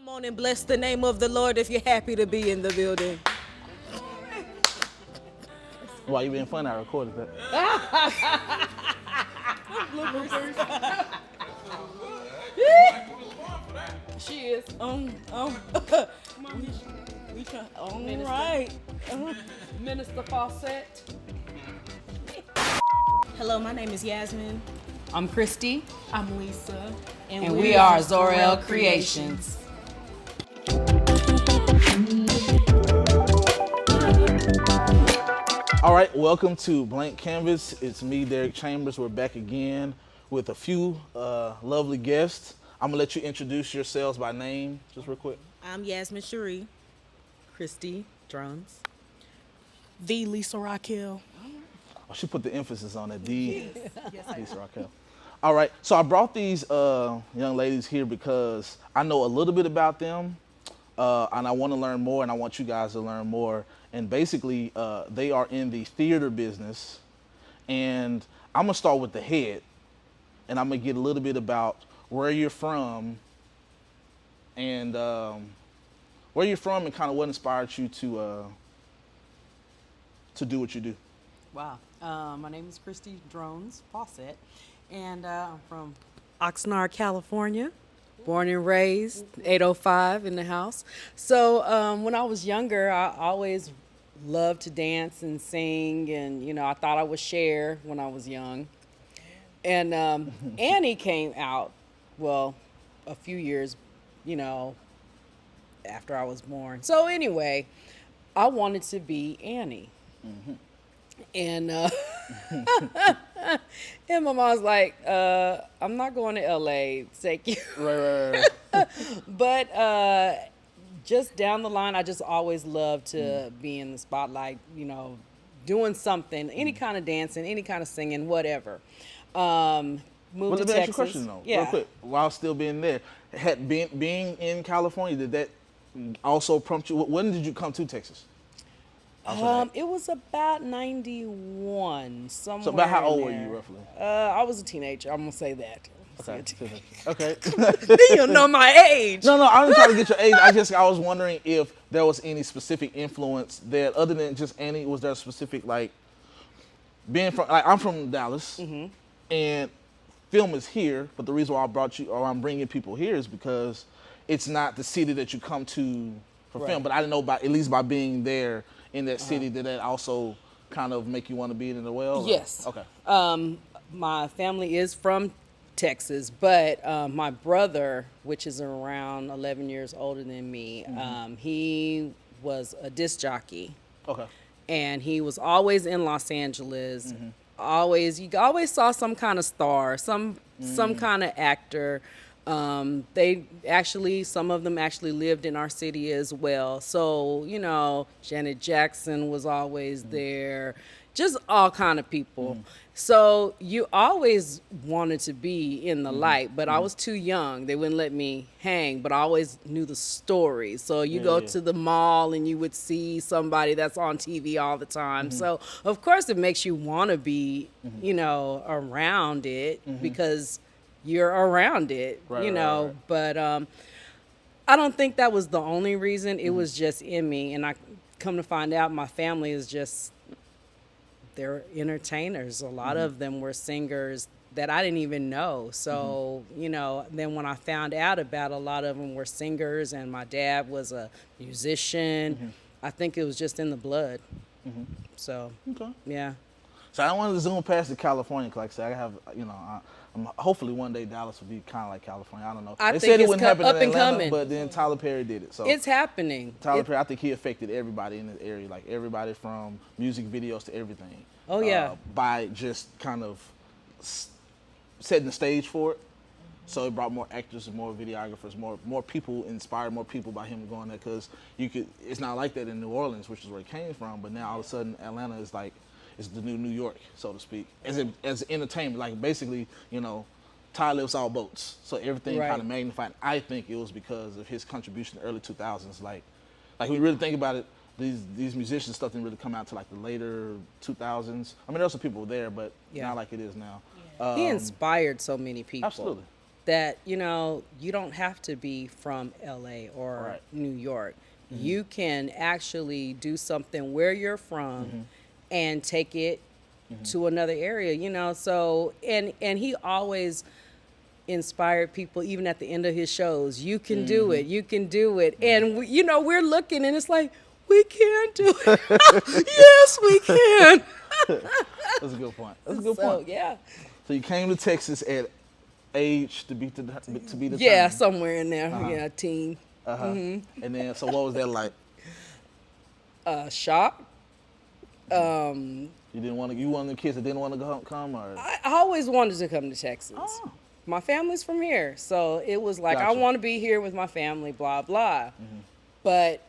Come on and bless the name of the Lord if you're happy to be in the building. Why you being funny? I recorded that. She is. We try. All right. Minister Fawcett. Hello, my name is Yasmin. I'm Christy. I'm Lisa. And we are ZorÉl Creations. All right, welcome to Blank Canvas. It's me, Derek Chambers. We're back again with a few lovely guests. I'm gonna let you introduce yourselves by name, just real quick. I'm Yasmin Cherie. Christy, drums. The Lisa Raquel. Oh, she put the emphasis on that. Lisa Raquel. All right, so I brought these young ladies here because I know a little bit about them, and I want to learn more, and I want you guys to learn more. And basically, they are in the theater business, and I'm gonna start with the head, and I'm gonna get a little bit about where you're from, and kind of what inspired you to do what you do. Wow. My name is Christy Drones Fawcett, and I'm from Oxnard, California. Born and raised, 805 in the house. So when I was younger, I always loved to dance and sing, and I thought I was Cher when I was young. And Annie came out, well, a few years, after I was born. So anyway, I wanted to be Annie. Mm-hmm. And and my mom's like, I'm not going to LA, thank you. Right. But just down the line, I just always loved to be in the spotlight, doing something, any kind of dancing, any kind of singing, whatever. Moved to Let me ask you a Texas. question though, Yeah. real quick. While still being there, being in California, did that also prompt you? When did you come to Texas? It was about 91, somewhere. So about how in old were there. you roughly? I was a teenager. I'm gonna say that. Okay. You know my age. No, I didn't try to get your age. I was wondering if there was any specific influence that, other than just Annie, was there a specific being from? I'm from Dallas, and film is here. But the reason why I brought you, or I'm bringing people here, is because it's not the city that you come to for film. But I didn't know at least by being there in that city, did that also kind of make you want to be in it as well? Yes. Okay. My family is from Texas, but my brother, which is around 11 years older than me, he was a disc jockey. Okay. And he was always in Los Angeles. You always saw some kind of star, some kind of actor. Some of them actually lived in our city as well. So, Janet Jackson was always there, just all kind of people. So you always wanted to be in the light, but I was too young. They wouldn't let me hang, but I always knew the story. So you go to the mall and you would see somebody that's on TV all the time. So of course it makes you want to be, around it because you're around it, Right. But I don't think that was the only reason. It was just in me. And I come to find out my family is just, they're entertainers. A lot of them were singers that I didn't even know. So, then when I found out about a lot of them were singers and my dad was a musician, I think it was just in the blood. So, Okay. yeah. So I wanted to zoom past to California, 'cause like I said, I have, hopefully one day Dallas will be kind of like California. I don't know. I They think said it it's wouldn't happen up in and Atlanta, coming. but then Tyler Perry did it. So It's happening. Tyler Perry, I think he affected everybody in the area, like everybody from music videos to everything. Oh, yeah. By just kind of setting the stage for it. So it brought more actors and more videographers, more people, inspired more people by him going there, because it's not like that in New Orleans, which is where it came from, but now all of a sudden Atlanta is like, it's the new New York, so to speak, as entertainment. Like basically, Ty lifts all boats, so everything kind of magnified. I think it was because of his contribution in the early 2000s. Like when you really think about it, these musicians stuff didn't really come out to like the later 2000s. I mean, there were some people there, but not like it is now. He inspired so many people. Absolutely. that, you know, you don't have to be from LA or Right. New York. You can actually do something where you're from and take it to another area, you know. So and he always inspired people, even at the end of his shows. You can do it. You can do it. And we, you know, we're looking and it's like, we can do it. Yes, we can. That's a good point. That's a good So point. yeah. So you came to Texas at age to be the Yeah, somewhere in there. Yeah, teen. And then, so what was that like? Shock. You didn't want to. You one of the kids that didn't want to come, or I always wanted to come to Texas. Oh. My family's from here, so it was like I Gotcha. want to be here with my family, blah blah. But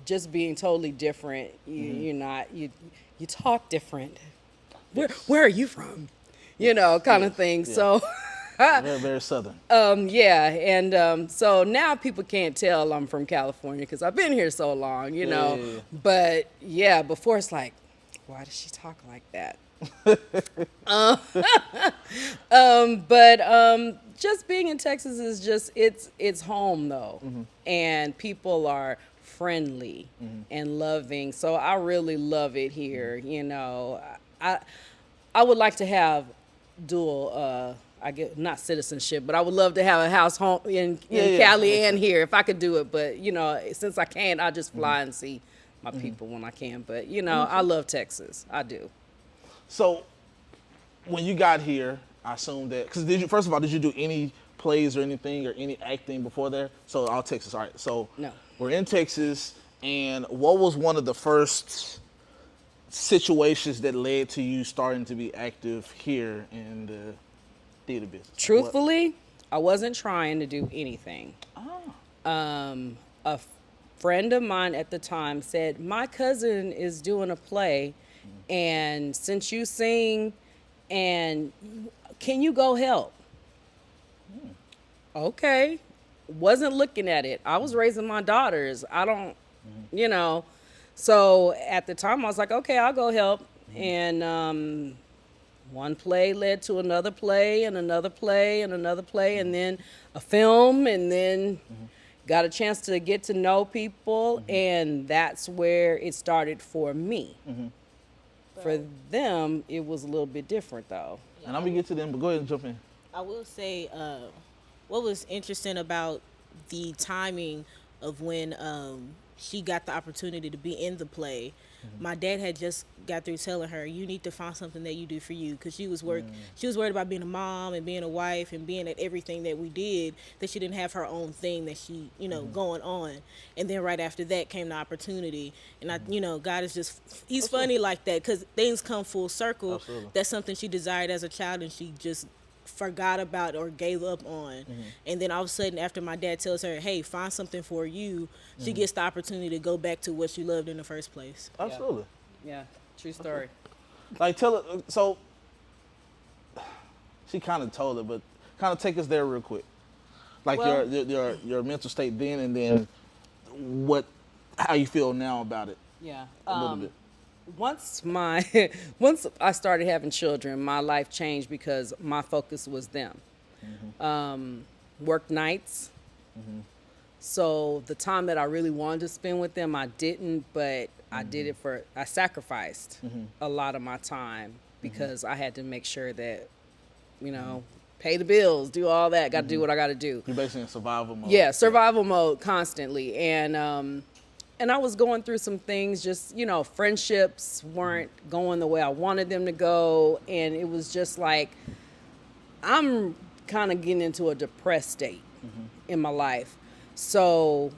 just being totally different, you're not. You talk different. Where are you from? You know, kind of thing. Yeah. So. very, very southern. Yeah, and so now people can't tell I'm from California because I've been here so long, you know. Yeah. But yeah, before it's like, why does she talk like that? But just being in Texas is just it's home though, and people are friendly and loving. So I really love it here. You know, I would like to have dual. I get not citizenship, but I would love to have a house home in Yeah, Cali and here if I could do it. But you know, since I can't, I just fly and see my people when I can. But you know, I love Texas. I do. So when you got here, I assume that because first of all, did you do any plays or anything or any acting before there? So all Texas, all right. So No. we're in Texas, and what was one of the first situations that led to you starting to be active here in the theater business? Truthfully, I wasn't trying to do anything. A friend of mine at the time said, my cousin is doing a play, and since you sing, and can you go help? Okay. Wasn't looking at it. I was raising my daughters. I don't, you know. So at the time, I was like, okay, I'll go help. And one play led to another play and another play and another play, and then a film, and then got a chance to get to know people, and that's where it started for me. For them, it was a little bit different, though. And I'm gonna get to them, but go ahead and jump in. I will say, what was interesting about the timing of when she got the opportunity to be in the play. My dad had just got through telling her, you need to find something that you do for you, because she was worried about being a mom and being a wife and being at everything that we did, that she didn't have her own thing that she, you know, going on. And then right after that came the opportunity. And I, you know, God is just, he's funny like that, because things come full circle. Absolutely. That's something she desired as a child, and she just forgot about or gave up on. And then all of a sudden, after my dad tells her, hey, find something for you, she gets the opportunity to go back to what she loved in the first place. Absolutely. Yeah, true story. Like, tell it. So she kind of told it, but kind of take us there real quick. Like Well- your mental state then, and then how you feel now about it. Yeah. A little bit. Once I started having children, my life changed because my focus was them. Work nights. So the time that I really wanted to spend with them, I didn't, but I did it I sacrificed a lot of my time because I had to make sure that, you know, pay the bills, do all that, got to do what I got to do. You're basically in survival mode. Yeah, survival mode constantly. And I was going through some things, just, you know, friendships weren't going the way I wanted them to go. And it was just like, I'm kind of getting into a depressed state in my life. So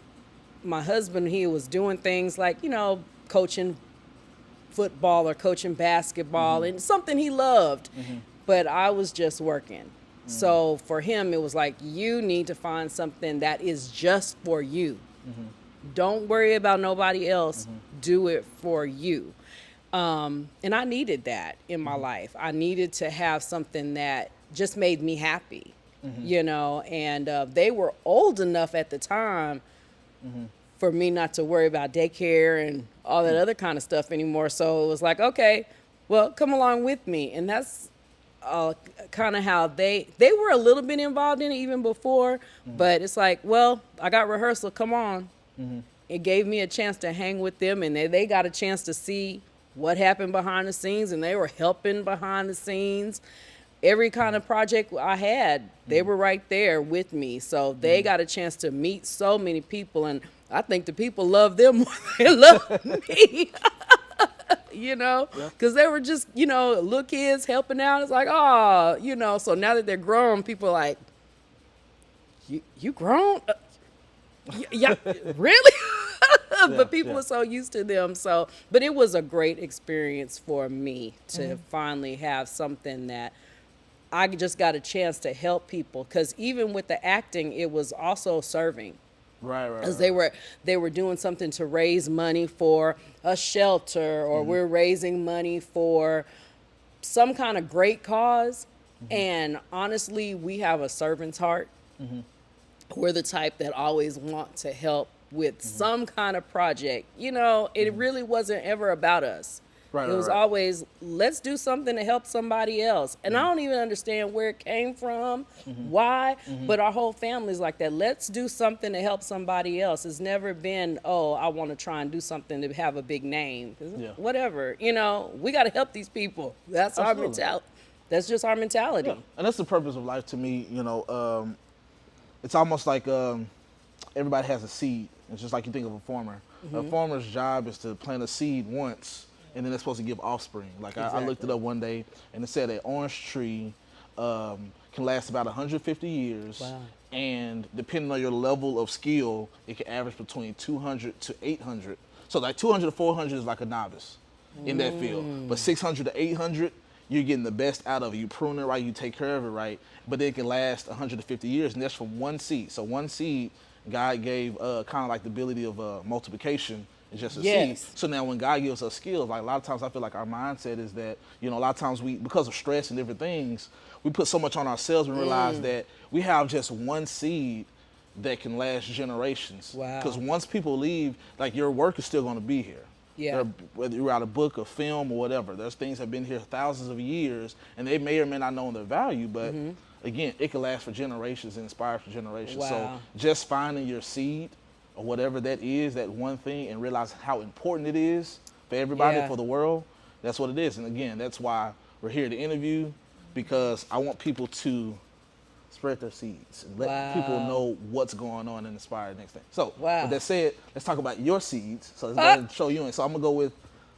my husband, he was doing things like, you know, coaching football or coaching basketball and something he loved. But I was just working. So for him, it was like, you need to find something that is just for you. Don't worry about nobody else. Do it for you. And I needed that in my life. I needed to have something that just made me happy, you know, and they were old enough at the time for me not to worry about daycare and all that other kind of stuff anymore. So it was like, okay, well, come along with me. And that's kind of how they were a little bit involved in it even before, but it's like, well, I got rehearsal, come on. It gave me a chance to hang with them, and they got a chance to see what happened behind the scenes, and they were helping behind the scenes. Every kind of project I had, they were right there with me. So they got a chance to meet so many people, and I think the people love them more than they love me. You know, because they were just, you know, little kids helping out. It's like, oh, you know, so now that they're grown, people are like, you grown? Yeah, really? But people are so used to them. So, but it was a great experience for me to finally have something that I just got a chance to help people. Because even with the acting, it was also serving. Right. Because they were doing something to raise money for a shelter, or we're raising money for some kind of great cause. And honestly, we have a servant's heart. We're the type that always want to help with some kind of project. You know, it really wasn't ever about us. It was always, let's do something to help somebody else. And I don't even understand where it came from, why, but our whole family's like that. Let's do something to help somebody else. It's never been, oh, I want to try and do something to have a big name. Whatever, you know, we got to help these people. That's our mentality. That's just our mentality. Yeah. And that's the purpose of life to me, you know. It's almost like everybody has a seed. It's just like you think of a farmer. A farmer's job is to plant a seed once, and then it's supposed to give offspring. Like I looked it up one day, and it said an orange tree can last about 150 years. Wow. And depending on your level of skill, it can average between 200 to 800. So like 200 to 400 is like a novice in that field. But 600 to 800, you're getting the best out of it. You prune it right, you take care of it right, but it can last 150 years, and that's from one seed. So one seed, God gave kind of like the ability of multiplication. It's just a seed. So now when God gives us skills, like a lot of times I feel like our mindset is that, you know, a lot of times we, because of stress and different things, we put so much on ourselves and realize that we have just one seed that can last generations. Wow. Because once people leave, like your work is still going to be here. Yeah. Whether you write a book, a film, or whatever, there's things that have been here thousands of years, and they may or may not know their value, but again, it can last for generations and inspire for generations. Wow. So just finding your seed, or whatever that is, that one thing, and realize how important it is for everybody, for the world, that's what it is. And again, that's why we're here to interview, because I want people to spread their seeds and let people know what's going on and inspire the next thing. So with that said, let's talk about your seeds. So let's go ahead and show you in. So I'm gonna go with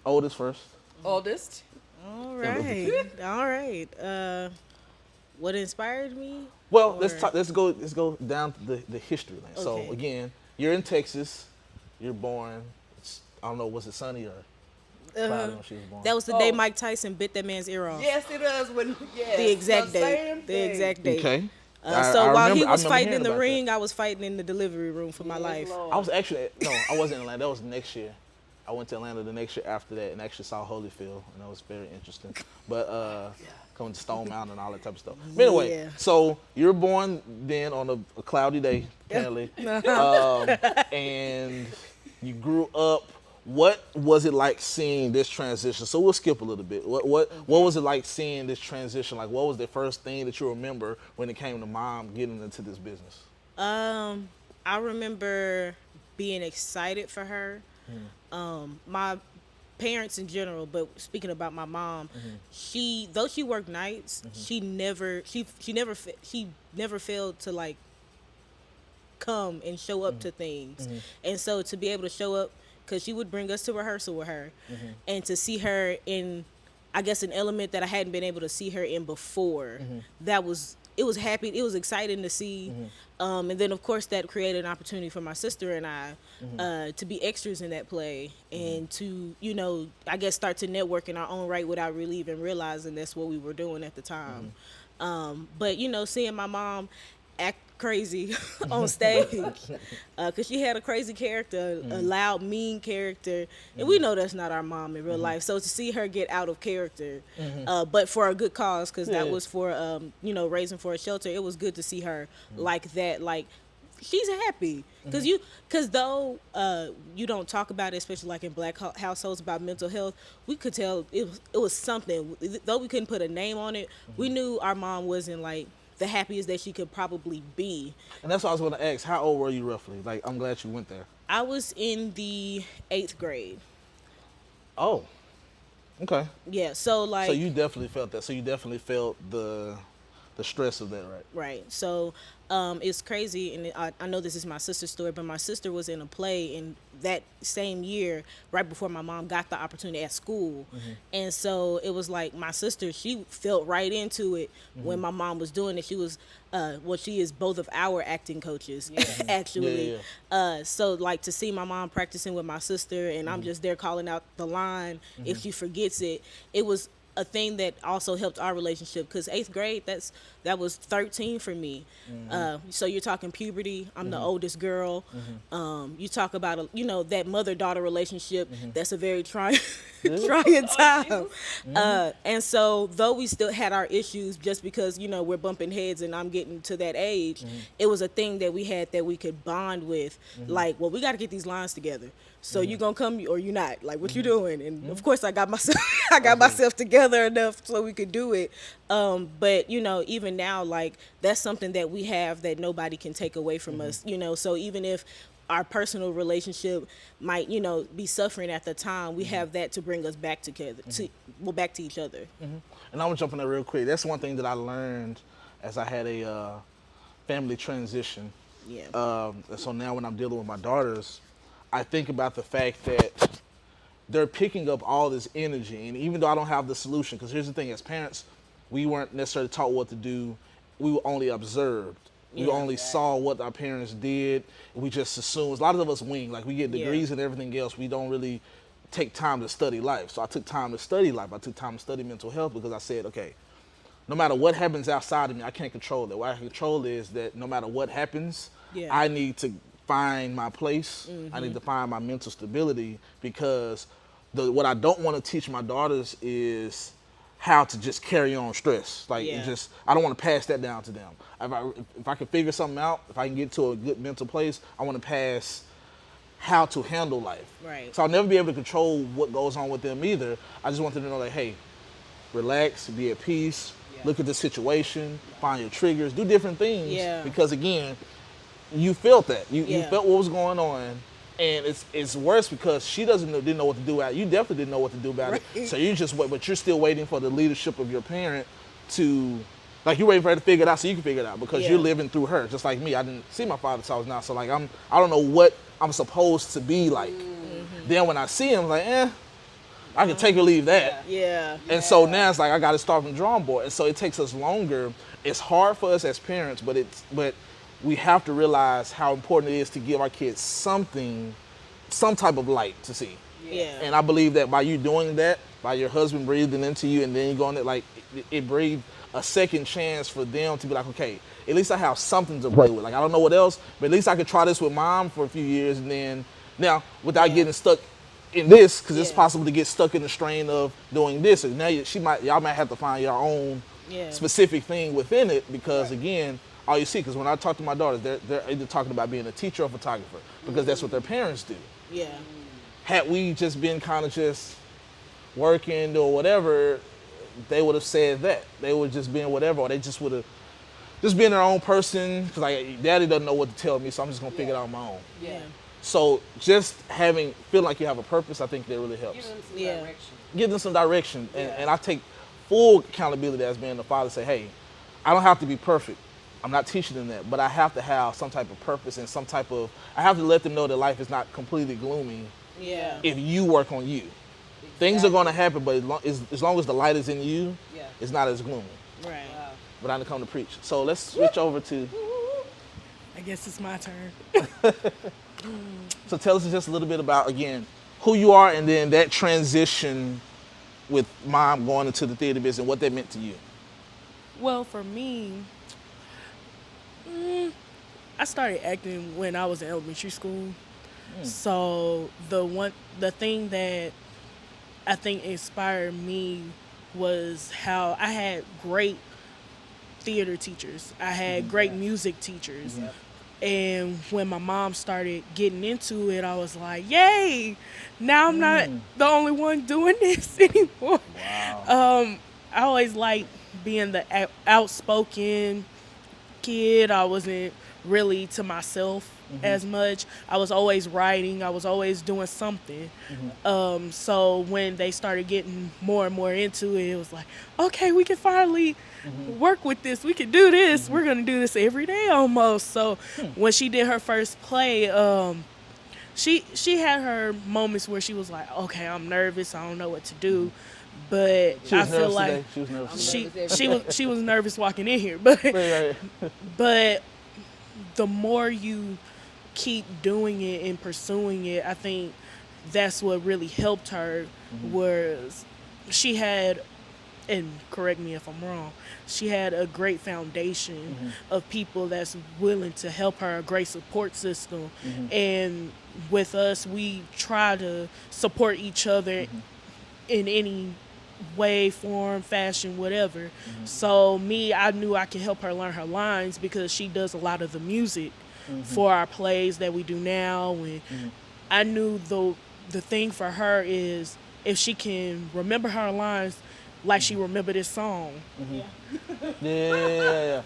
oldest first. Oldest. All right. All right. What inspired me? Well, let's go down to the history lane. Okay. So again, you're in Texas. You're born. I don't know, was it sunny or cloudy when she was born? That was the day Mike Tyson bit that man's ear off. Yes, it is. The exact date. The exact date. Okay. So while he was fighting in the hearing ring, I was fighting in the delivery room for my life. I was actually, no, I wasn't in Atlanta. That was next year. I went to Atlanta the next year after that and actually saw Holyfield, and that was very interesting. But coming to Stone Mountain and all that type of stuff. But anyway, so you were born then on a cloudy day, apparently, and you grew up. What was it like seeing this transition? So we'll skip a little bit. What was it like seeing this transition? Like, what was the first thing that you remember when it came to mom getting into this business? I remember being excited for her. My parents in general, but speaking about my mom, though she worked nights, she never failed to like come and show up to things. And so to be able to show up, because she would bring us to rehearsal with her, and to see her in, I guess, an element that I hadn't been able to see her in before, it was exciting to see. And then of course that created an opportunity for my sister and I to be extras in that play, and to, you know, I guess start to network in our own right without really even realizing that's what we were doing at the time. But you know, seeing my mom act crazy on stage, because she had a crazy character, a loud, mean character, and we know that's not our mom in real life. So to see her get out of character, but for a good cause, because that was for you know, raising for a shelter, it was good to see her like that, like she's happy because though you don't talk about it, especially like in black households about mental health, we could tell it was something. Though we couldn't put a name on it, we knew our mom wasn't like the happiest that she could probably be. And that's what I was going to ask. How old were you roughly? Like, I'm glad you went there. I was in the 8th grade. Oh, okay. Yeah, so like So you definitely felt that. So you definitely felt the stress of that, right? right. So it's crazy, and I know this is my sister's story, but my sister was in a play in that same year, right before my mom got the opportunity at school, and so it was like my sister, she felt right into it when my mom was doing it. She was, she is both of our acting coaches, actually. So like to see my mom practicing with my sister, and I'm just there calling out the line if she forgets it. It was a thing that also helped our relationship because 8th grade, that was 13 for me. So you're talking puberty. I'm the oldest girl. You talk about that mother-daughter relationship. That's a very trying time. And so though we still had our issues, just because we're bumping heads and I'm getting to that age, it was a thing that we had that we could bond with. Like, well, we got to get these lines together. So you gonna come or you not? Like, what you doing? And of course, I got myself together enough so we could do it. But even now, like that's something that we have that nobody can take away from us. So even if our personal relationship might be suffering at the time, we have that to bring us back together, back to each other. And I'm gonna jump in there real quick. That's one thing that I learned as I had a family transition. Yeah. So now when I'm dealing with my daughters, I think about the fact that they're picking up all this energy, and even though I don't have the solution, because here's the thing: as parents, we weren't necessarily taught what to do. We were only observed. We only saw what our parents did. We just assumed. A lot of us wing, like we get degrees and everything else. We don't really take time to study life. So I took time to study life. I took time to study mental health because I said, okay, no matter what happens outside of me, I can't control it. What I can control is that no matter what happens, I need to find my place. I need to find my mental stability because what I don't want to teach my daughters is how to just carry on stress. Like I don't want to pass that down to them. If I can figure something out, if I can get to a good mental place, I want to pass how to handle life. Right. So I'll never be able to control what goes on with them either. I just want them to know that, hey, relax, be at peace, look at the situation, find your triggers, do different things. Yeah. Because again, you felt that. You felt what was going on, and it's worse because she didn't know what to do about it. You definitely didn't know what to do about it. So you just wait, but you're still waiting for the leadership of your parent to, like you're waiting for her to figure it out so you can figure it out because you're living through her. Just like me, I didn't see my father till I was now, so like I don't know what I'm supposed to be like. Then when I see him, I'm like, I can take or leave that. And so now it's like I got to start from the drawing board, and so it takes us longer. It's hard for us as parents, but we have to realize how important it is to give our kids some type of light to see. And I believe that by you doing that, by your husband breathing into you and then you going there, it breathed a second chance for them to be like, okay, at least I have something to play with. Like, I don't know what else, but at least I could try this with mom for a few years and then, now, without getting stuck in this, because it's possible to get stuck in the strain of doing this. And now y'all might have to find your own specific thing within it because, again, all you see, because when I talk to my daughters, they're either talking about being a teacher or photographer because that's what their parents do. Had we just been kind of just working or whatever, they would have said that. They would just been whatever, or they just would have just been their own person because like daddy doesn't know what to tell me, so I'm just gonna figure it out on my own. So just feeling like you have a purpose, I think that really helps. Give them some direction. Give them some direction, and I take full accountability as being the father. Say, hey, I don't have to be perfect. I'm not teaching them that, but I have to have some type of purpose and I have to let them know that life is not completely gloomy if you work on you. Things are going to happen, but as long as the light is in you, it's not as gloomy. Right. But I didn't come to preach. So let's switch over to... I guess it's my turn. So tell us just a little bit about, again, who you are and then that transition with mom going into the theater business and what that meant to you. Well, for me, I started acting when I was in elementary school. So the thing that I think inspired me was how I had great theater teachers. I had great music teachers. And when my mom started getting into it, I was like, yay, now I'm not the only one doing this anymore. Wow. I always liked being the outspoken kid. I wasn't really to myself as much. I was always writing. I was always doing something. So when they started getting more and more into it, it was like, okay, we can finally work with this. We can do this. We're gonna do this every day almost. So when she did her first play, she had her moments where she was like, okay, I'm nervous. I don't know what to do. But She I was feel nervous like today. She was nervous today. she was nervous walking in here, but Right. but the more you keep doing it and pursuing it, I think that's what really helped her. Was she had, and correct me if I'm wrong, she had a great foundation of people that's willing to help her, a great support system. And with us, we try to support each other in any way, form, fashion, whatever. So me, I knew I could help her learn her lines because she does a lot of the music for our plays that we do now. And I knew the thing for her is if she can remember her lines like she remembered this song, Yeah.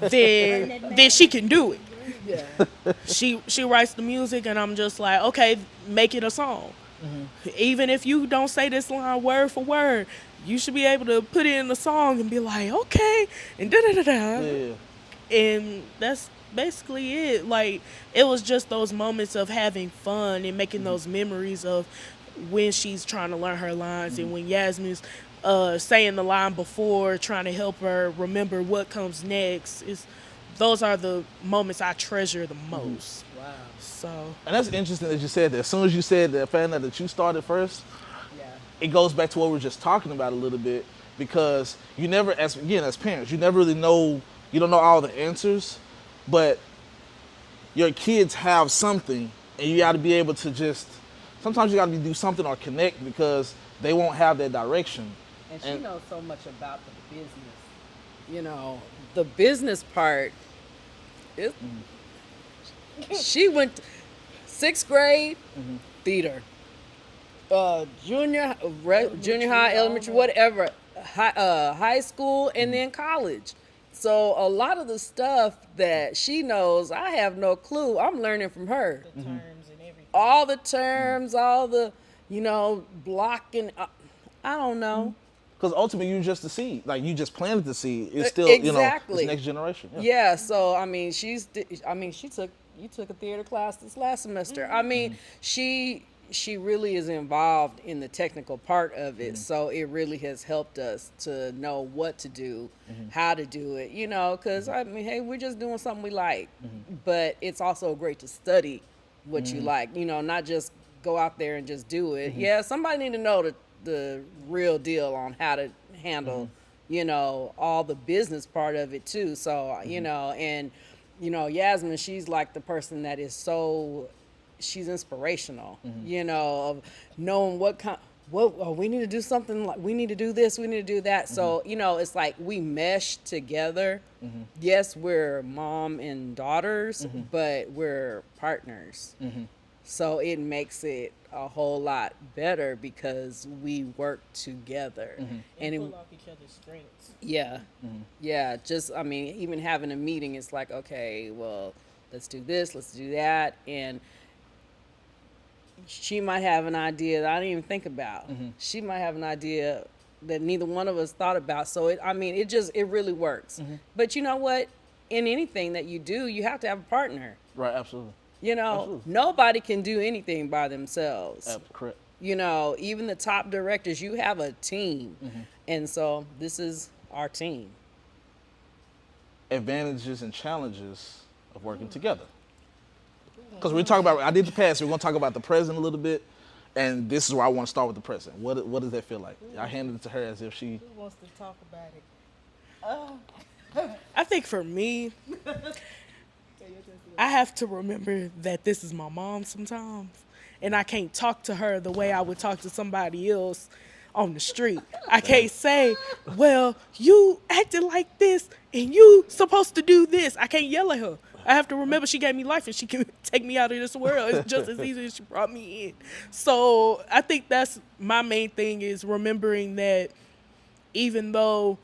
then she can do it. She writes the music and I'm just like, okay, make it a song. Even if you don't say this line word for word, you should be able to put it in the song and be like, okay, and da-da-da-da. Yeah. And that's basically it. Like, it was just those moments of having fun and making those memories of when she's trying to learn her lines and when Yasmin's saying the line before, trying to help her remember what comes next. Those are the moments I treasure the most. Wow. So And that's interesting that you said that. As soon as you said that, found out that you started first, it goes back to what we were just talking about a little bit, because you never, as parents, you never really know, you don't know all the answers, but your kids have something, and you got to be able to just, sometimes you got to do something or connect because they won't have that direction. And she knows so much about the business. You know, the business part is. She went 6th grade theater, junior high, elementary, whatever, high school, and then college. So a lot of the stuff that she knows, I have no clue. I'm learning from her. The terms and everything. All the terms, all the, blocking. I don't know. Because ultimately, you're just the seed. Like, you just planted the seed. It's still, Exactly. it's next generation. Yeah. So I mean, you took a theater class this last semester. I mean, she really is involved in the technical part of it. So it really has helped us to know what to do, how to do it. Because I mean, hey, we're just doing something we like, but it's also great to study what you like. Not just go out there and just do it. Yeah, somebody need to know the real deal on how to handle, all the business part of it too. So, and, Yasmin, she's like the person that is she's inspirational, of knowing we need to do something, like we need to do this, we need to do that. So, it's like we mesh together. Yes, we're mom and daughters, but we're partners. So it makes it a whole lot better because we work together. And pull off each other's strengths. Yeah. Yeah. Just, I mean, even having a meeting, it's like, okay, well, let's do this, let's do that. And she might have an idea that I didn't even think about. She might have an idea that neither one of us thought about. So, it really works. But you know what? In anything that you do, you have to have a partner. Right, absolutely. Absolutely. Nobody can do anything by themselves. Correct. Even the top directors, you have a team. And so this is our team. Advantages and challenges of working together. Because we're talking about, I did the past, we're going to talk about the present a little bit. And this is where I want to start with the present. What does that feel like? I handed it to her as if she... Who wants to talk about it? I think for me, I have to remember that this is my mom sometimes. And I can't talk to her the way I would talk to somebody else on the street. I can't say, well, you acted like this and you supposed to do this. I can't yell at her. I have to remember she gave me life and she can take me out of this world. It's just as easy as she brought me in. So I think that's my main thing, is remembering that even though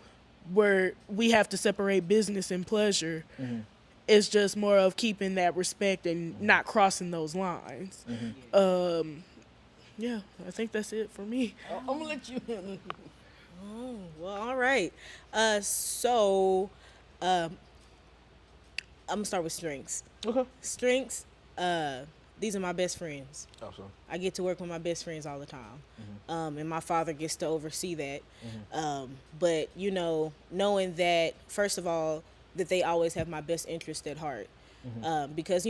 we have to separate business and pleasure, it's just more of keeping that respect and not crossing those lines. Yeah, I think that's it for me. I'm gonna let you. Well, all right. So I'm gonna start with strengths. Okay. Strengths. These are my best friends. Awesome. I get to work with my best friends all the time, and my father gets to oversee that. But knowing that, first of all, that they always have my best interest at heart, because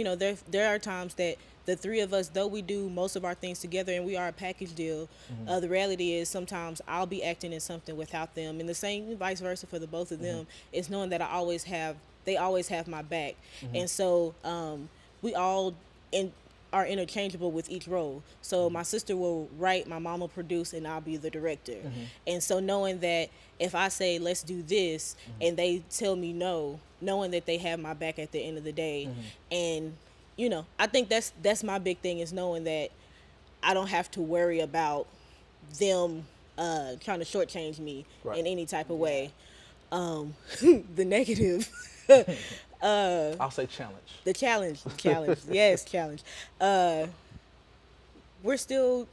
there are times that the three of us, though we do most of our things together and we are a package deal, the reality is sometimes I'll be acting in something without them, and the same vice versa for the both of them. Is knowing that they always have my back, and so we all are interchangeable with each role. So my sister will write, my mom will produce, and I'll be the director. And so knowing that if I say let's do this and they tell me no, knowing that they have my back at the end of the day, and I think that's my big thing, is knowing that I don't have to worry about them trying to shortchange me in any type of way. The negative. I'll say challenge. The challenge, yes, challenge. We're still,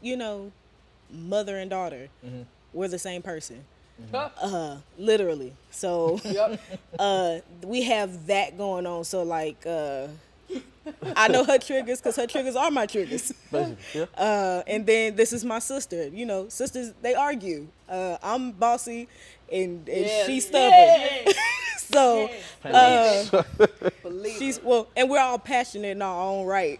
mother and daughter. We're the same person, literally. So, we have that going on. So, like, I know her triggers because her triggers are my triggers. Basically, yeah. And then this is my sister. Sisters, they argue. I'm bossy, and she's stubborn. So and we're all passionate in our own right.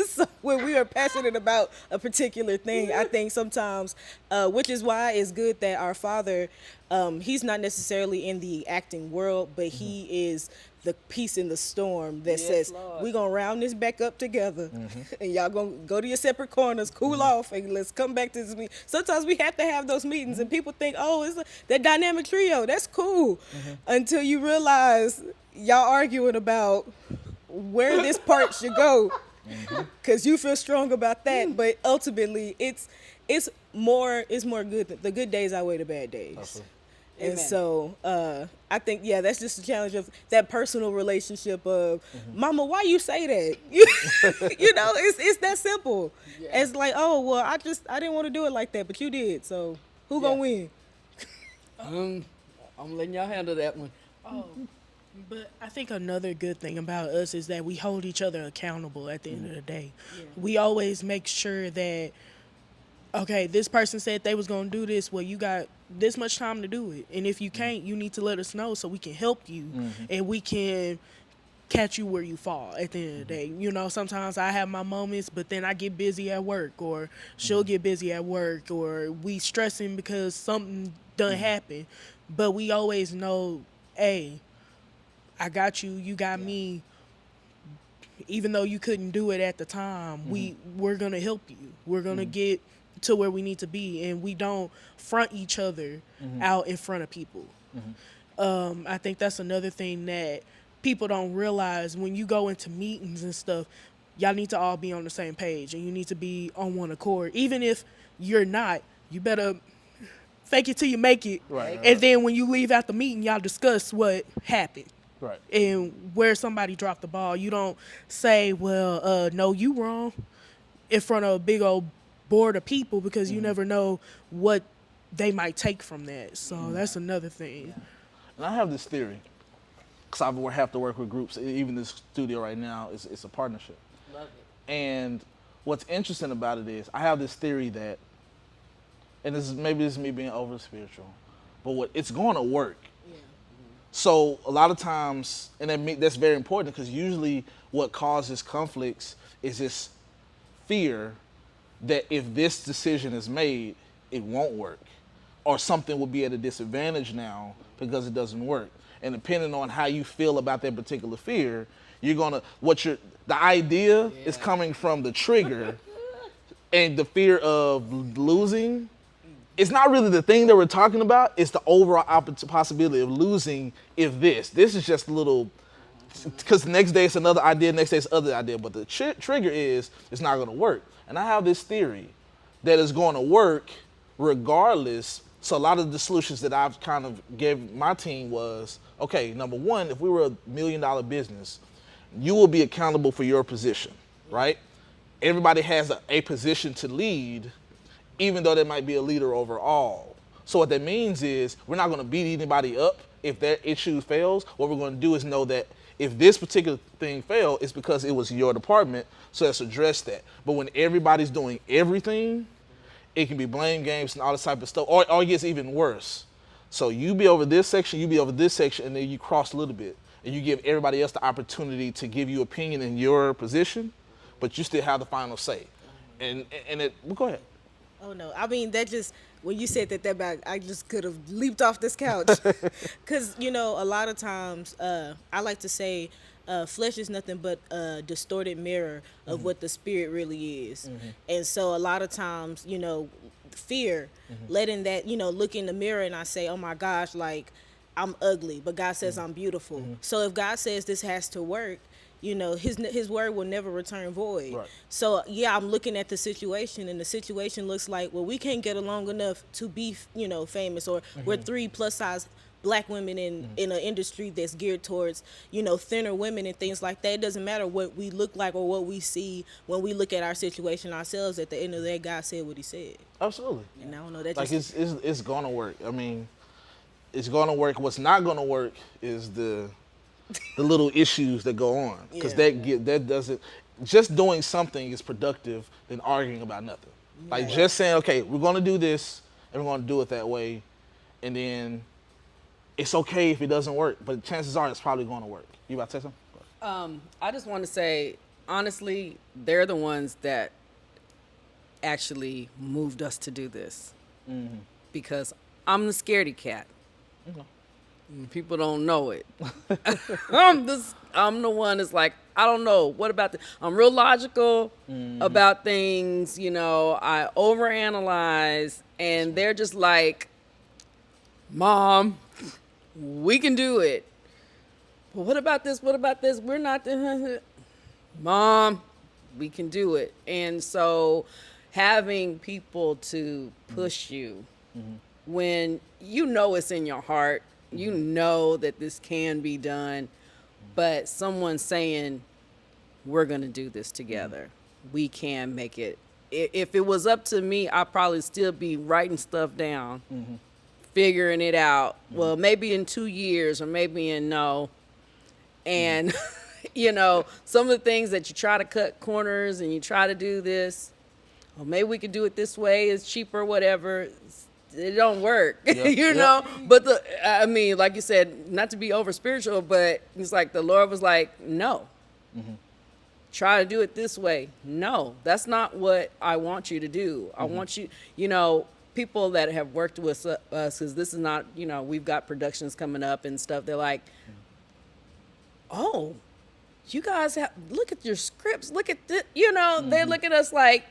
So when we are passionate about a particular thing, I think sometimes, which is why it's good that our father, he's not necessarily in the acting world, but he is the peace in the storm that says, we're going to round this back up together, and y'all going to go to your separate corners, cool off, and let's come back to this meeting. Sometimes we have to have those meetings, and people think, oh, it's that dynamic trio. That's cool. Until you realize y'all arguing about where this part should go, because you feel strong about that. But ultimately, it's more good. The good days outweigh the bad days. Absolutely. And so I think, that's just the challenge of that personal relationship of, Mama, why you say that? It's that simple. Yeah. It's like, oh, well, I didn't want to do it like that, but you did. So who gonna win? I'm letting y'all handle that one. Oh, but I think another good thing about us is that we hold each other accountable at the end of the day. Yeah. We always make sure that, okay, this person said they was going to do this. Well, you got this much time to do it. And if you can't, you need to let us know so we can help you and we can catch you where you fall at the end of the day. Sometimes I have my moments, but then I get busy at work, or she'll get busy at work, or we stressing because something done happen. But we always know, hey, I got you, you got me. Even though you couldn't do it at the time, we're going to help you. We're going to get to where we need to be, and we don't front each other out in front of people. I think that's another thing that people don't realize. When you go into meetings and stuff, y'all need to all be on the same page, and you need to be on one accord. Even if you're not, you better fake it till you make it. Right. Then when you leave out the meeting, y'all discuss what happened. Right. And where somebody dropped the ball. You don't say, well, no, you wrong, in front of a big old board of people, because you never know what they might take from that. So that's another thing. And I have this theory, because I have to work with groups. Even this studio right now, it's a partnership. Love it. And what's interesting about it is I have this theory that, and this is me being over spiritual, but it's going to work. So a lot of times, and that's very important, because usually what causes conflicts is this fear that if this decision is made, it won't work, or something will be at a disadvantage now because it doesn't work. And depending on how you feel about that particular fear, the idea is coming from the trigger, and the fear of losing it's not really the thing that we're talking about. It's the overall possibility of losing if this. This is just a little, because the next day it's another idea, next day it's other idea. But the trigger is it's not going to work. And I have this theory that it's going to work regardless. So a lot of the solutions that I've kind of gave my team was, okay, number one, if we were $1 million business, you will be accountable for your position, right? Everybody has a position to lead, even though there might be a leader overall. So what that means is we're not going to beat anybody up if their issue fails. What we're going to do is know that if this particular thing failed, it's because it was your department, so let's address that. But when everybody's doing everything, it can be blame games and all this type of stuff, or it gets even worse. So you be over this section, you be over this section, and then you cross a little bit, and you give everybody else the opportunity to give you opinion in your position, but you still have the final say. And well, go ahead. Oh no, I mean that just when you said that back, I just could have leaped off this couch. Cause a lot of times I like to say flesh is nothing but a distorted mirror of what the spirit really is. And so a lot of times, fear, letting that, look in the mirror and I say, oh my gosh, like I'm ugly, but God says I'm beautiful. So if God says this has to work, his word will never return void. Right. So yeah, I'm looking at the situation, and the situation looks like, well, we can't get along enough to be, famous, or we're 3 plus size black women in an industry that's geared towards, thinner women and things like that. It doesn't matter what we look like or what we see when we look at our situation ourselves. At the end of the day, God said what he said. Absolutely. And I don't know, that Like just... it's gonna work. I mean, it's gonna work. What's not gonna work is the little issues that go on, because that doesn't. Just doing something is productive than arguing about nothing. Like just saying, okay, we're gonna do this and we're gonna do it that way, and then it's okay if it doesn't work, but chances are it's probably gonna work. You about to say something? I just want to say, honestly, they're the ones that actually moved us to do this, because I'm the scaredy cat. People don't know it. I'm the one that's like, I don't know. What about this? I'm real logical about things. I overanalyze, and they're just like, Mom, we can do it. But what about this? What about this? We're not Mom, we can do it. And so having people to push you when it's in your heart, you know that this can be done, but someone saying, we're going to do this together. We can make it. If it was up to me, I'd probably still be writing stuff down, figuring it out. Well, maybe in 2 years, or maybe in no. And, some of the things that you try to cut corners and you try to do this, or maybe we could do it this way, it's cheaper, whatever. It don't work, know. But like you said, not to be over spiritual, but it's like the Lord was like, no. Try to do it this way. No, that's not what I want you to do. I want you, people that have worked with us, because this is not, we've got productions coming up and stuff. They're like, oh, you guys look at your scripts. Look at this, they look at us like,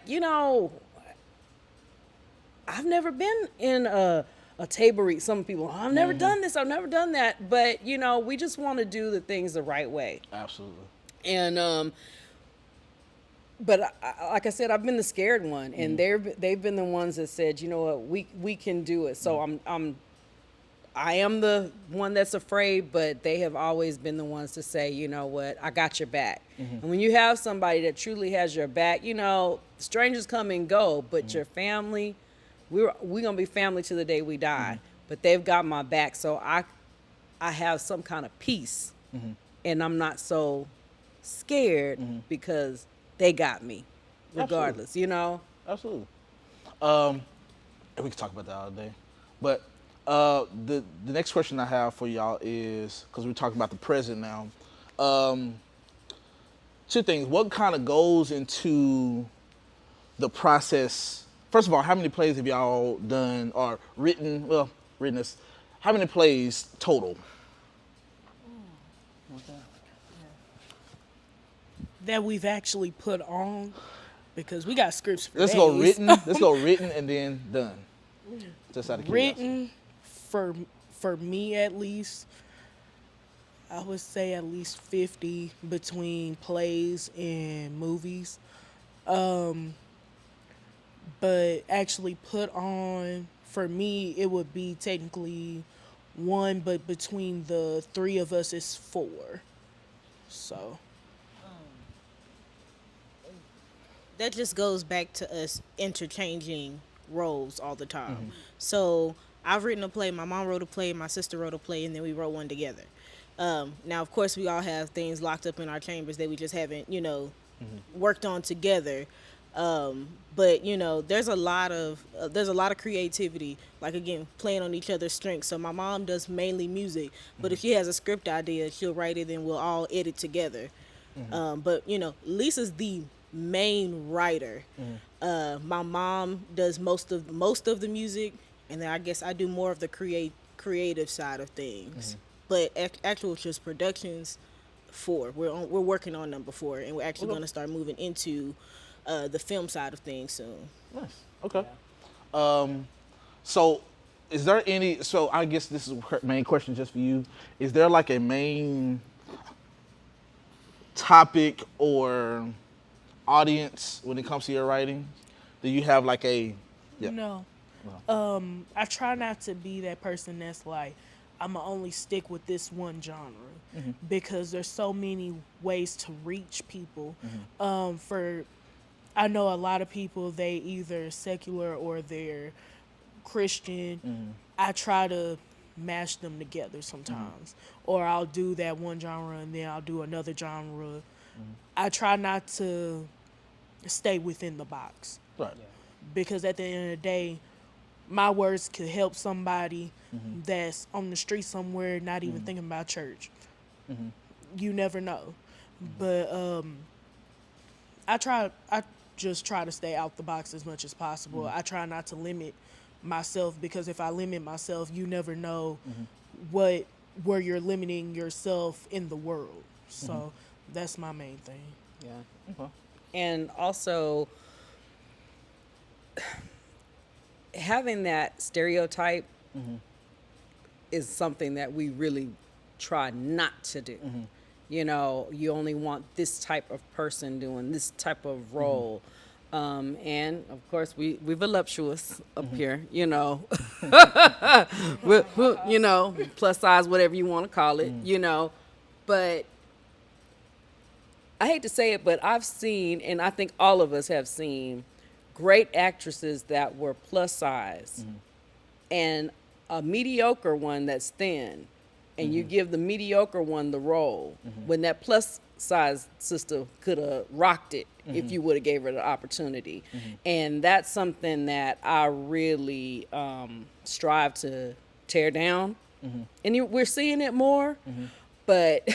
I've never been in a table read. Some people, I've never done this, I've never done that. But, we just want to do the things the right way. Absolutely. And, but like I said, I've been the scared one, and they've been the ones that said, you know what, we can do it. So I am the one that's afraid, but they have always been the ones to say, you know what, I got your back. And when you have somebody that truly has your back, strangers come and go, but your family, we're gonna be family to the day we die. But they've got my back, so I have some kind of peace, and I'm not so scared because they got me, regardless. Absolutely. And we can talk about that all day, but the next question I have for y'all is, because we're talking about the present now, 2 things. What kind of goes into the process? First of all, how many plays have y'all done or written? Well, written is, how many plays total? That we've actually put on, because we got scripts for Let's days. go written. Let's go written and then done. Just out of curiosity. Written, for me at least, I would say at least 50 between plays and movies. But actually put on, for me, it would be technically one, but between the three of us is four. So, That just goes back to us interchanging roles all the time. So I've written a play, my mom wrote a play, my sister wrote a play, and then we wrote one together. Now, of course, we all have things locked up in our chambers that we just haven't, worked on together. But there's a lot of creativity, like again, playing on each other's strengths. So my mom does mainly music, but if she has a script idea, she'll write it and we'll all edit together. But Lisa's the main writer. My mom does most of the music, and then I guess I do more of the creative side of things. But actual just productions, we're working on number 4, and we're actually going to start moving into the film side of things soon. Nice. Okay. So is there any, so I guess this is a main question just for you. Is there like a main topic or audience when it comes to your writing? Do you have like a, yeah. no. I try not to be that person that's like, I'm going to only stick with this one genre because there's so many ways to reach people. I know a lot of people, they either secular or they're Christian. I try to mash them together sometimes. Or I'll do that one genre and then I'll do another genre. I try not to stay within the box. Right. Because at the end of the day, my words could help somebody that's on the street somewhere not even thinking about church. You never know. But I just try to stay out the box as much as possible. I try not to limit myself, because if I limit myself, you never know where you're limiting yourself in the world. So that's my main thing. Yeah. Okay. And also having that stereotype is something that we really try not to do. You only want this type of person doing this type of role. And of course we voluptuous up here, plus size, whatever you want to call it, but I hate to say it, but I've seen, and I think all of us have seen, great actresses that were plus size and a mediocre one that's thin, and you give the mediocre one the role when that plus size sister could have rocked it if you would have gave her the opportunity. And that's something that I really strive to tear down. And we're seeing it more, but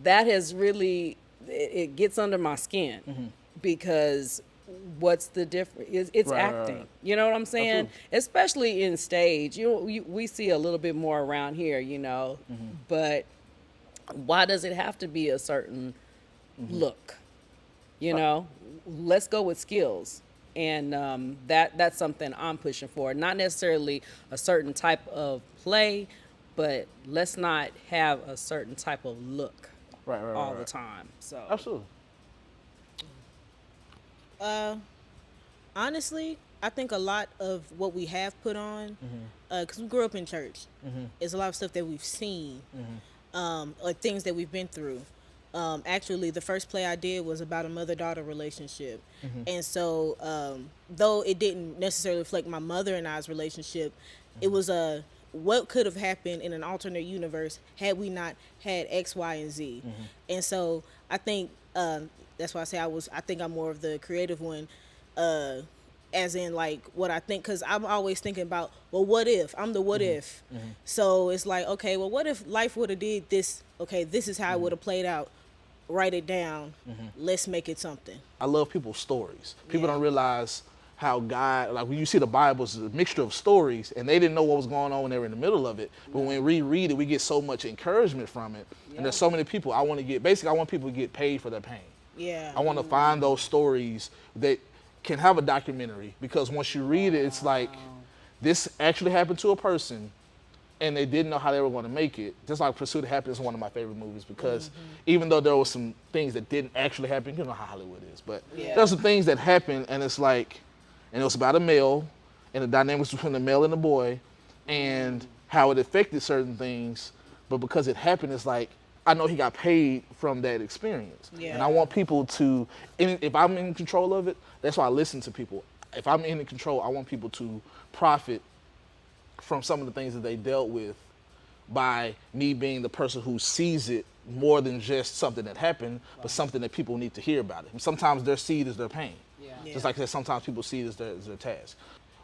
that has really, it gets under my skin because what's the difference? It's Right, acting. right. You know what I'm saying? Absolutely. Especially in stage. We see a little bit more around here, but why does it have to be a certain look? Let's go with skills. And that's something I'm pushing for. Not necessarily a certain type of play, but let's not have a certain type of look all the time. So Absolutely. Honestly, I think a lot of what we have put on, because we grew up in church, is a lot of stuff that we've seen, or things that we've been through. Actually, the first play I did was about a mother-daughter relationship. And so, though it didn't necessarily reflect my mother and I's relationship, it was what could have happened in an alternate universe had we not had X, Y, and Z. And so I think that's why I say I think I'm more of the creative one, as in like what I think, because I'm always thinking about, well, what if? I'm the what if. So it's like, okay, well, what if life would have did this? Okay, this is how it would have played out. Write it down. Let's make it something. I love people's stories. People don't realize how God, like when you see the Bible, it's a mixture of stories, and they didn't know what was going on when they were in the middle of it. But when we read it, we get so much encouragement from it. And there's so many people I want people to get paid for their pain. Yeah. I want to find those stories that can have a documentary, because once you read it, it's like this actually happened to a person and they didn't know how they were going to make it. Just like Pursuit of Happiness is one of my favorite movies because even though there were some things that didn't actually happen, you know how Hollywood is, but there were some things that happened, and it's like, and it was about a male and the dynamics between the male and the boy and how it affected certain things, but because it happened, it's like, I know he got paid from that experience. Yeah. And I want people to, if I'm in control of it, that's why I listen to people. If I'm in control, I want people to profit from some of the things that they dealt with by me being the person who sees it more than just something that happened, but something that people need to hear about it. And sometimes their seed is their pain. Yeah. Just like I said, sometimes people see it as their task.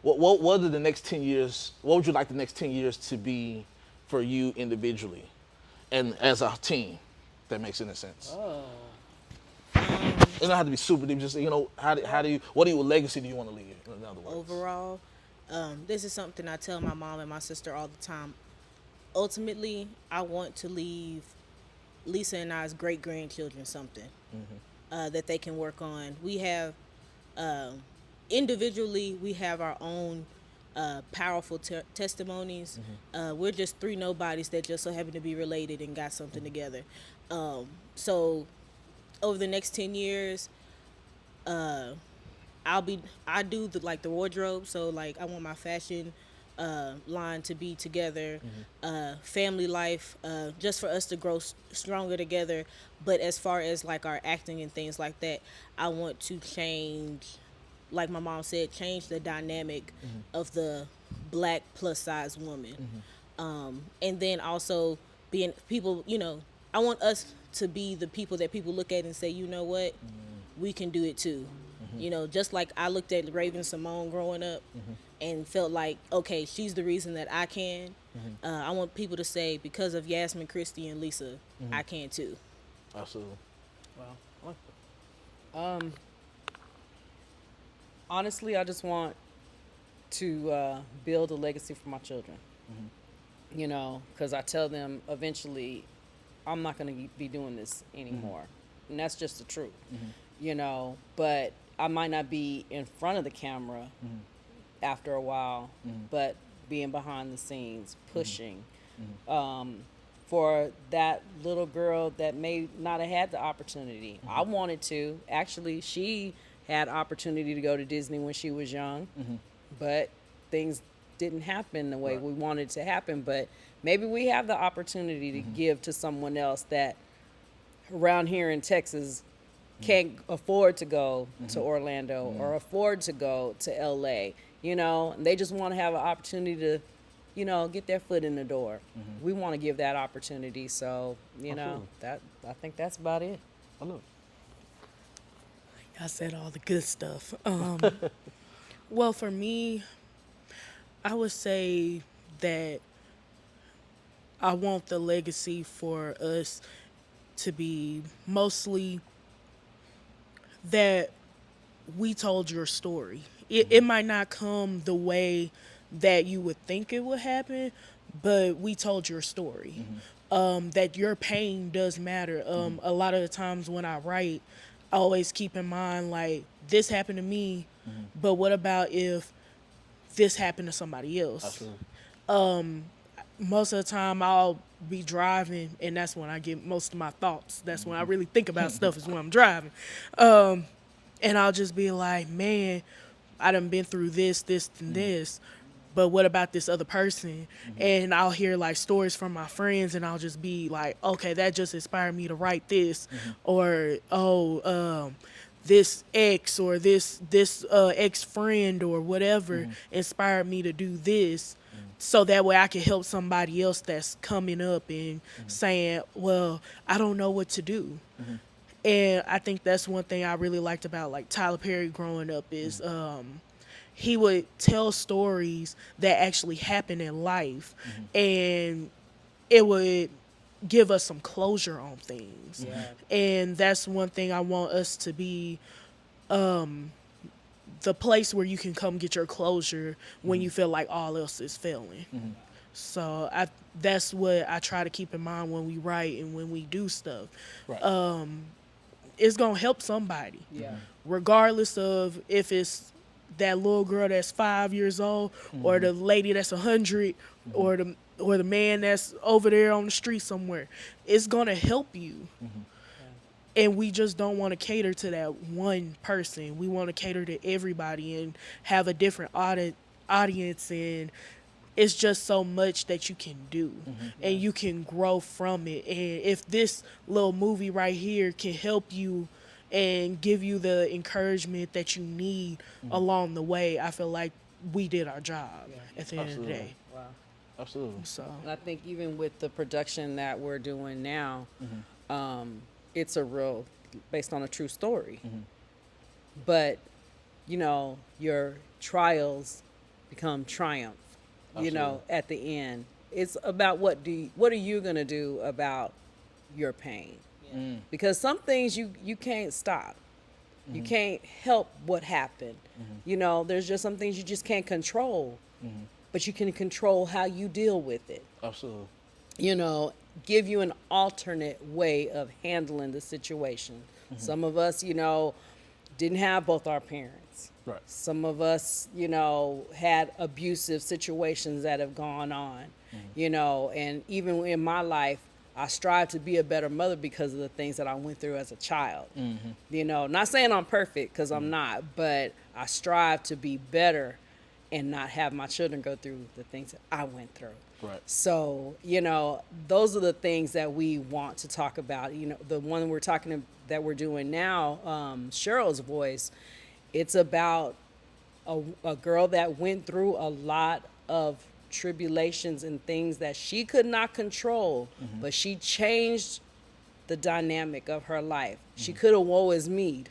What are the next 10 years, what would you like the next 10 years to be for you individually and as a team? If that makes any sense. Oh. It don't have to be super deep, just, what legacy do you want to leave, in other words? Overall, this is something I tell my mom and my sister all the time. Ultimately, I want to leave Lisa and I's great grandchildren something that they can work on. We have, individually, we have our own powerful testimonies. We're just three nobodies that just so happen to be related and got something together. So over the next 10 years, I do the wardrobe. So like I want my fashion line to be together, family life, just for us to grow stronger together. But as far as like our acting and things like that, I want to change, like my mom said, change the dynamic of the Black plus size woman. And then also being people, I want us to be the people that people look at and say, you know what, we can do it too. Just like I looked at Raven Simone growing up and felt like, okay, she's the reason that I can. I want people to say, because of Yasmin, Christy, and Lisa, I can too. Absolutely. Wow. Honestly, I just want to build a legacy for my children. Because I tell them eventually I'm not going to be doing this anymore. And that's just the truth. But I might not be in front of the camera after a while, but being behind the scenes, pushing for that little girl that may not have had the opportunity. I wanted to. Actually, she had opportunity to go to Disney when she was young, but things didn't happen the way we wanted it to happen. But maybe we have the opportunity to give to someone else that around here in Texas can't afford to go to Orlando or afford to go to LA, and they just want to have an opportunity to, get their foot in the door. We want to give that opportunity. So, that I think that's about it. Oh, look. I said all the good stuff. Well, for me, I would say that I want the legacy for us to be mostly that we told your story. It might not come the way that you would think it would happen, but we told your story. That your pain does matter. A lot of the times when I write, I always keep in mind, like, this happened to me, but what about if this happened to somebody else? Absolutely. Most of the time I'll be driving, and that's when I get most of my thoughts. That's when I really think about stuff, is when I'm driving. And I'll just be like, man, I done been through this, and this, but what about this other person? And I'll hear like stories from my friends, and I'll just be like, okay, that just inspired me to write this. Or, this ex or this ex-friend or whatever inspired me to do this. So that way I can help somebody else that's coming up and saying, well, I don't know what to do. And I think that's one thing I really liked about like Tyler Perry growing up is he would tell stories that actually happened in life, and it would give us some closure on things. And that's one thing I want us to be, the place where you can come get your closure when you feel like all else is failing. So that's what I try to keep in mind when we write and when we do stuff. It's gonna help somebody, regardless of if it's that little girl that's 5 years old, or the lady that's 100, or the man that's over there on the street somewhere. It's gonna help you. And we just don't want to cater to that one person. We want to cater to everybody and have a different audience, and it's just so much that you can do, and you can grow from it. And if this little movie right here can help you and give you the encouragement that you need along the way, I feel like we did our job at the end of the Absolutely. day. Wow. Absolutely. So And I think even with the production that we're doing now, it's a real, based on a true story. But, you know, your trials become triumph, you know, at the end. It's about what are you going to do about your pain? Because some things you can't stop. You can't help what happened. You know, there's just some things you just can't control. But you can control how you deal with it. Absolutely. You know, give you an alternate way of handling the situation. Some of us, you know, didn't have both our parents. Right. Some of us, you know, had abusive situations that have gone on, you know, and even in my life, I strive to be a better mother because of the things that I went through as a child. You know, not saying I'm perfect, because I'm not, but I strive to be better and not have my children go through the things that I went through. Right. So, you know, those are the things that we want to talk about. You know, the one that we're doing now, Cheryl's Voice, it's about a girl that went through a lot of tribulations and things that she could not control, but she changed the dynamic of her life. She could have woe is me,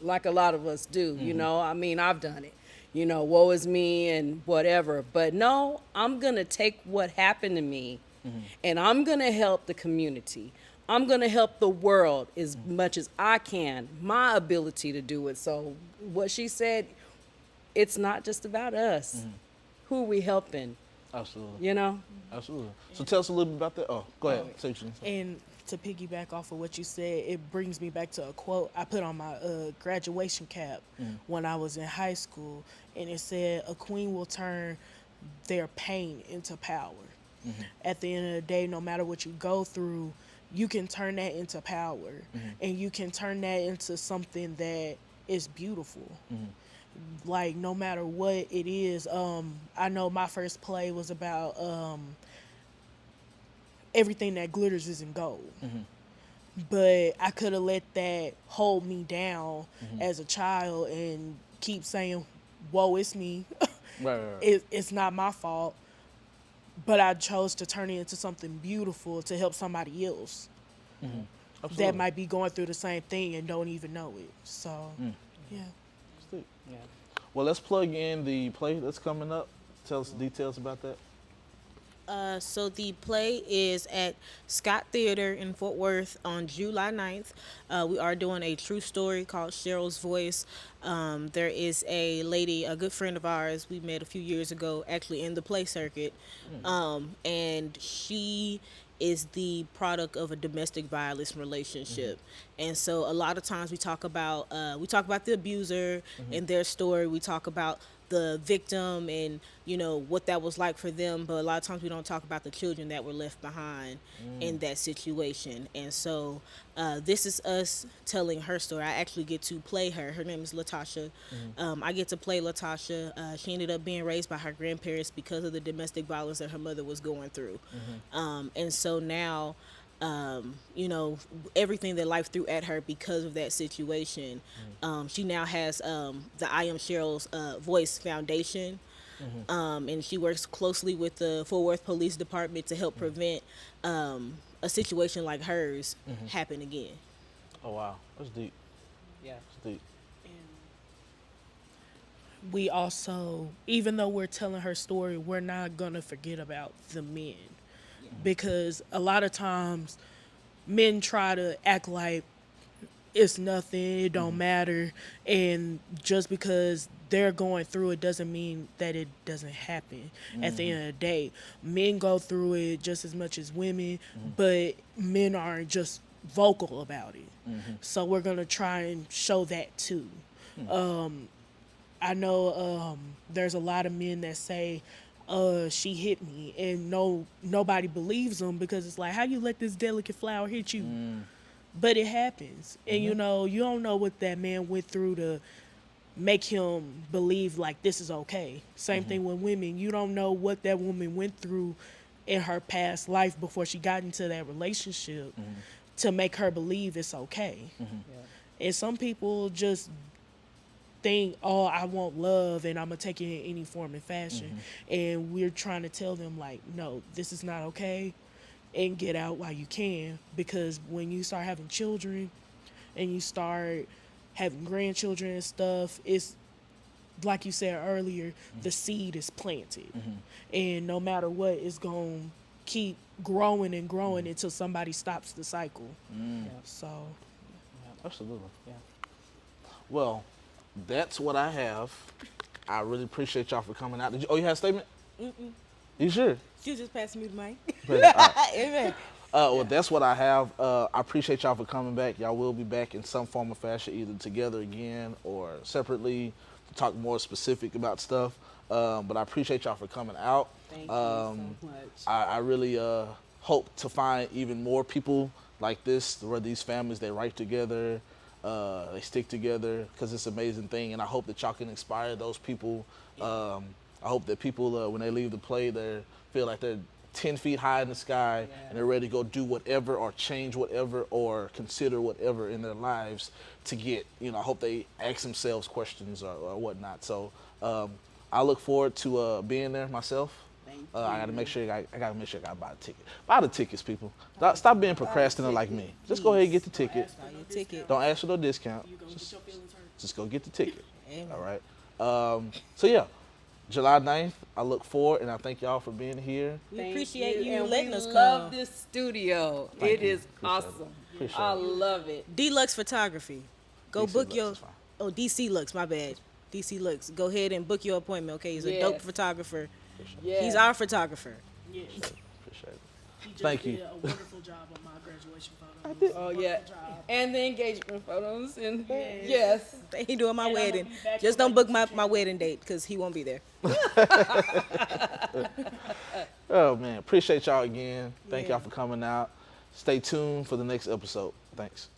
like a lot of us do, you know. I mean, I've done it. You know, woe is me and whatever. But no, I'm going to take what happened to me and I'm going to help the community. I'm going to help the world as much as I can, my ability to do it. So what she said, it's not just about us. Who are we helping? Absolutely. You know? Absolutely. So tell us a little bit about that. Oh, go ahead. Say what you say. And to piggyback off of what you said, it brings me back to a quote I put on my graduation cap when I was in high school, and it said, "A queen will turn their pain into power." At the end of the day, no matter what you go through, you can turn that into power, and you can turn that into something that is beautiful. Like, no matter what it is, I know my first play was about everything that glitters isn't gold. But I could have let that hold me down as a child and keep saying, "Whoa, it's me." Right. It's not my fault. But I chose to turn it into something beautiful to help somebody else Absolutely. that might be going through the same thing and don't even know it. So, yeah. Sweet. Yeah. Well, let's plug in the play that's coming up. Tell us the details about that. So the play is at Scott Theater in Fort Worth on July 9th. We are doing a true story called Cheryl's Voice. There is a lady, a good friend of ours we met a few years ago, actually in the play circuit. And she is the product of a domestic violence relationship. And so a lot of times we talk about the abuser and their story. We talk about the victim and, you know, what that was like for them. But a lot of times we don't talk about the children that were left behind in that situation. And so this is us telling her story. I actually get to play her. Her name is Latasha. I get to play Latasha. She ended up being raised by her grandparents because of the domestic violence that her mother was going through. And so now, you know, everything that life threw at her because of that situation, she now has the I Am Cheryl's Voice Foundation. And she works closely with the Fort Worth Police Department to help prevent a situation like hers happen again. Oh, wow. That's deep. Yeah. That's deep. We also, even though we're telling her story, we're not going to forget about the men. Because a lot of times men try to act like it's nothing, it don't matter, and just because they're going through it doesn't mean that it doesn't happen. At the end of the day, men go through it just as much as women, but men aren't just vocal about it. So we're going to try and show that too. I know there's a lot of men that say, she hit me, and nobody believes them because it's like, how you let this delicate flower hit you? But it happens, and you know, you don't know what that man went through to make him believe like this is okay. Same thing with women. You don't know what that woman went through in her past life before she got into that relationship to make her believe it's okay. And some people just think, oh, I want love and I'm gonna take it in any form and fashion. And we're trying to tell them like, no, this is not okay, and get out while you can, because when you start having children and you start having grandchildren and stuff, it's like you said earlier, the seed is planted. And no matter what, it's gonna keep growing and growing until somebody stops the cycle. So Absolutely. Well, that's what I have. I really appreciate y'all for coming out. You had a statement? You sure? You just passed me the mic. Amen. Well, that's what I have. I appreciate y'all for coming back. Y'all will be back in some form or fashion, either together again or separately, to talk more specific about stuff. But I appreciate y'all for coming out. Thank you so much. I really hope to find even more people like this, where these families, they write together, they stick together, because it's an amazing thing. And I hope that y'all can inspire those people. I hope that people, when they leave the play, they feel like they're 10 feet high in the sky, and they're ready to go do whatever or change whatever or consider whatever in their lives to get, I hope they ask themselves questions or whatnot. So I look forward to being there myself. I gotta make sure I gotta buy a ticket. Buy the tickets, people. Stop being procrastinator like me. Just go ahead and get the ticket. Don't ask for no discount. Just go get the ticket. All right. So yeah, July 9th. I look forward, and I thank y'all for being here. We appreciate you and letting we us come. love this studio. Thank It you. is awesome. Appreciate I it. love it. Deluxe Photography. Go DC book Lux your. is fine. Oh, DC Lux. My bad. DC Lux. Go ahead and book your appointment. Okay, he's a Yes. dope photographer. Yes. He's our photographer. yes, Appreciate it. he just Thank did you. a wonderful job on my graduation photos. Oh yeah, Wonderful job. and the engagement photos and Yes. yes. He doing my And I'ma wedding. be back Just on don't my book my YouTube wedding date because he won't be there. Oh man, appreciate y'all again. Thank Yeah. y'all for coming out. Stay tuned for the next episode. Thanks.